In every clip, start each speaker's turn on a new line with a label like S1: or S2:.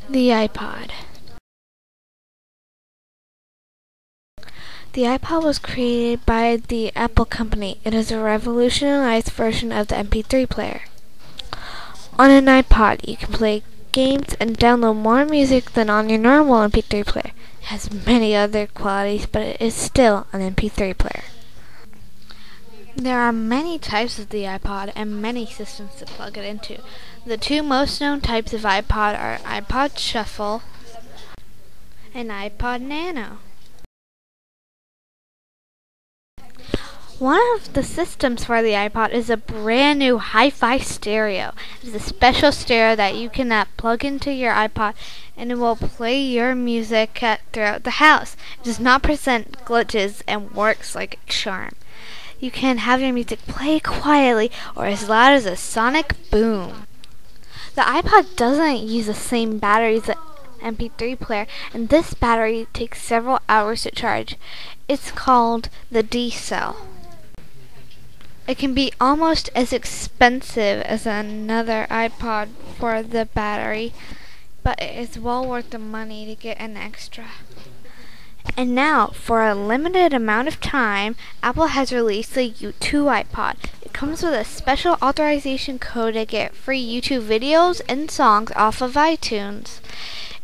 S1: The iPod. The iPod was created by the Apple Company. It is a revolutionized version of the MP3 player. On an iPod, you can play games and download more music than on your normal MP3 player. It has many other qualities, but it is still an MP3 player. There are many types of the iPod and many systems to plug it into. The two most known types of iPod are iPod Shuffle and iPod Nano. One of the systems for the iPod is a brand new hi-fi stereo. It is a special stereo that you can plug into your iPod and it will play your music throughout the house. It does not present glitches and works like a charm. You can have your music play quietly or as loud as a sonic boom. The iPod doesn't use the same battery as an MP3 player, and this battery takes several hours to charge. It's called the D cell. It can be almost as expensive as another iPod for the battery, but it is well worth the money to get an extra. And now, for a limited amount of time, Apple has released the U2 iPod. It comes with a special authorization code to get free YouTube videos and songs off of iTunes.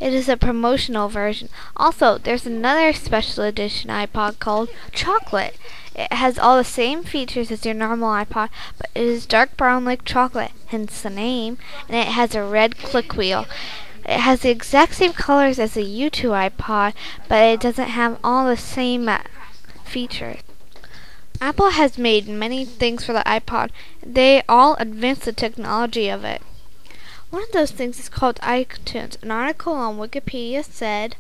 S1: It is a promotional version. Also, there's another special edition iPod called Chocolate. It has all the same features as your normal iPod, but it is dark brown like chocolate, hence the name, and it has a red click wheel. It has the exact same colors as the U2 iPod, but it doesn't have all the same features. Apple has made many things for the iPod. They all advance the technology of it. One of those things is called iTunes. An article on Wikipedia said,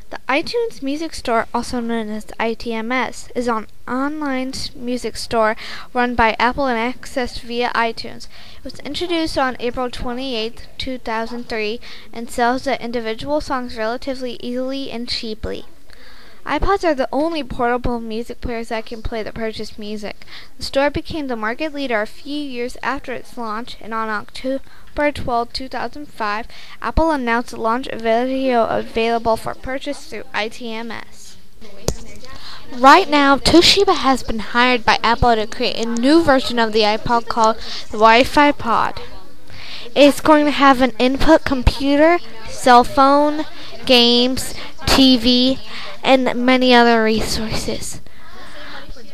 S1: the iTunes Music Store, also known as the ITMS, is an online music store run by Apple and accessed via iTunes. It was introduced on April 28, 2003, and sells the individual songs relatively easily and cheaply. iPods are the only portable music players that can play the purchased music. The store became the market leader a few years after its launch, and on October 12, 2005, Apple announced the launch of video available for purchase through ITMS. Right now, Toshiba has been hired by Apple to create a new version of the iPod called the Wi-Fi Pod. It's going to have an input computer, cell phone, games, TV, and many other resources.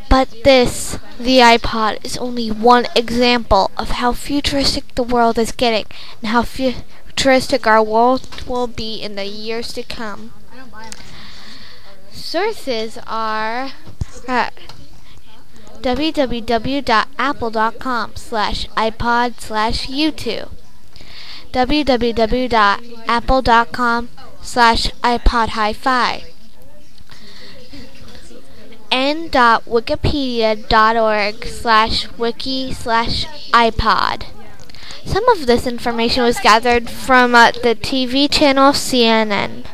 S1: But this, the iPod, is only one example of how futuristic the world is getting and how futuristic our world will be in the years to come. Sources are www.apple.com/iPod/U2, www.apple.com/iPod-Hi-Fi, n.wikipedia.org/wiki/iPod. Some of this information was gathered from the TV channel CNN.